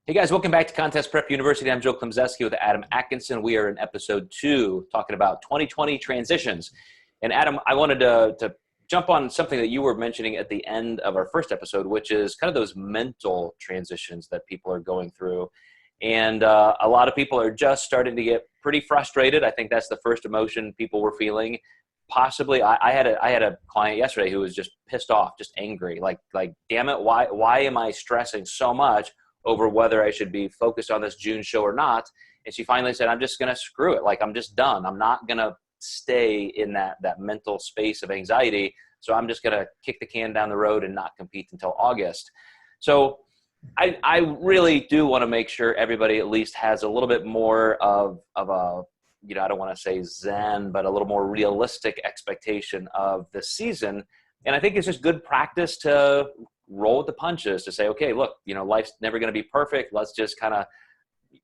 Hey guys, welcome back to Contest Prep University. I'm Joe Klemczewski with Adam Atkinson. We are in episode 2 talking about 2020 transitions. And Adam, I wanted to jump on something that you were mentioning at the end of our first episode, which is kind of those mental transitions that people are going through. And a lot of people are just starting to get pretty frustrated. I think that's the first emotion people were feeling. Possibly, I had a client yesterday who was just pissed off, just angry, like damn it, why am I stressing so much over whether I should be focused on this June show or not? And she finally said, I'm just going to screw it. Like, I'm just done. I'm not going to stay in that mental space of anxiety. So I'm just going to kick the can down the road and not compete until August. So I really do want to make sure everybody at least has a little bit more of a, I don't want to say zen, but a little more realistic expectation of the season. And I think it's just good practice to roll with the punches, to say, okay, look, life's never going to be perfect. Let's just kind of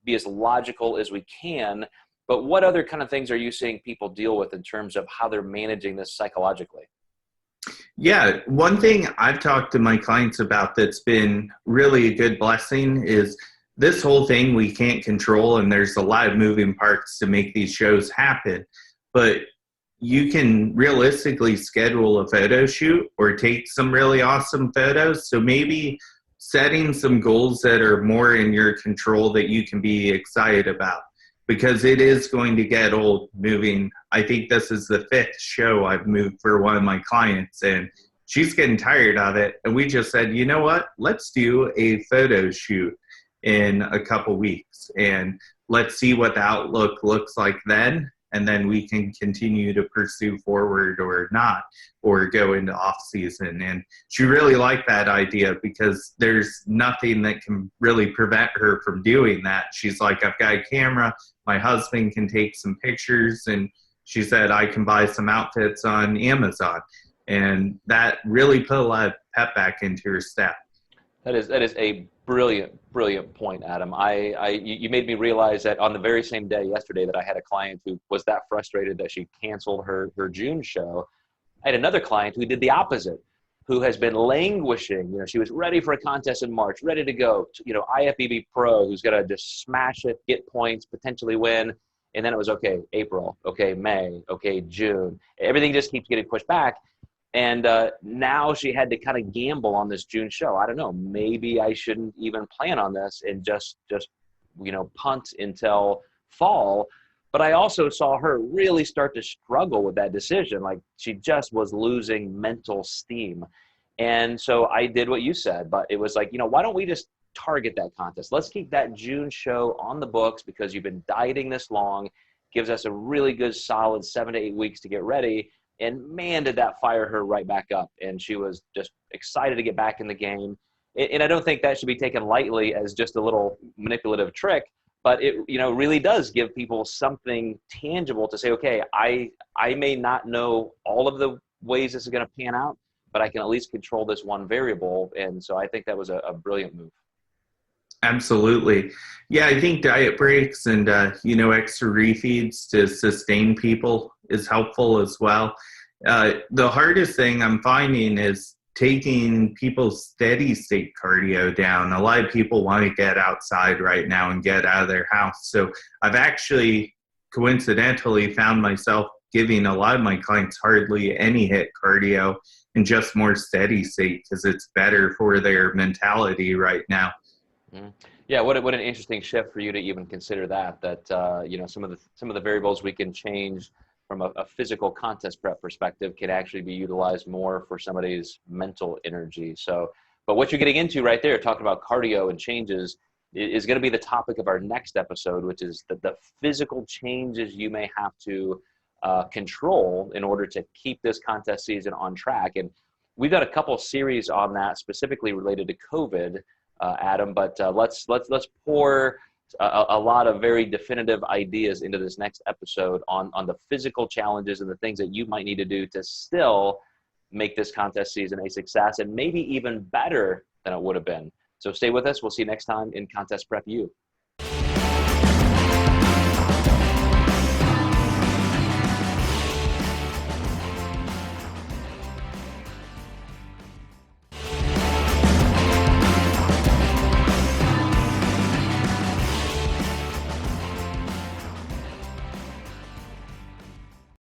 be as logical as we can. But what other kind of things are you seeing people deal with in terms of how they're managing this psychologically? Yeah, one thing I've talked to my clients about that's been really a good blessing is this whole thing we can't control, and there's a lot of moving parts to make these shows happen. But you can realistically schedule a photo shoot or take some really awesome photos. So maybe setting some goals that are more in your control that you can be excited about, because it is going to get old moving. I think this is the 5th show I've moved for one of my clients, and she's getting tired of it. And we just said, you know what, let's do a photo shoot in a couple weeks and let's see what the outlook looks like then. And then we can continue to pursue forward or not, or go into off season. And she really liked that idea because there's nothing that can really prevent her from doing that. She's like, I've got a camera, my husband can take some pictures, and she said, I can buy some outfits on Amazon. And that really put a lot of pep back into her step. That is a brilliant point, Adam. You made me realize that on the very same day yesterday that I had a client who was that frustrated that she canceled her June show. I had another client who did the opposite, who has been languishing. She was ready for a contest in March, ready to go. IFBB Pro, who's going to just smash it, get points, potentially win. And then it was, okay, April, okay, May, okay, June. Everything just keeps getting pushed back. And now she had to kind of gamble on this June show. I don't know, maybe I shouldn't even plan on this and just punt until fall. But I also saw her really start to struggle with that decision. Like, she just was losing mental steam. And so I did what you said, but it was like, why don't we just target that contest? Let's keep that June show on the books, because you've been dieting this long, gives us a really good solid 7 to 8 weeks to get ready. And man, did that fire her right back up. And she was just excited to get back in the game. And I don't think that should be taken lightly as just a little manipulative trick, but it really does give people something tangible to say, okay, I may not know all of the ways this is going to pan out, but I can at least control this one variable. And so I think that was a brilliant move. Absolutely. Yeah, I think diet breaks and, extra refeeds to sustain people is helpful as well. The hardest thing I'm finding is taking people's steady state cardio down. A lot of people want to get outside right now and get out of their house. So I've actually coincidentally found myself giving a lot of my clients hardly any HIIT cardio and just more steady state, because it's better for their mentality right now. Yeah, what an interesting shift for you to even consider that some of the variables we can change from a physical contest prep perspective can actually be utilized more for somebody's mental energy. So, but what you're getting into right there, talking about cardio and changes, is going to be the topic of our next episode, which is the physical changes you may have to control in order to keep this contest season on track. And we've got a couple series on that specifically related to COVID, Adam, but let's pour a lot of very definitive ideas into this next episode on the physical challenges and the things that you might need to do to still make this contest season a success, and maybe even better than it would have been. So stay with us. We'll see you next time in Contest Prep U.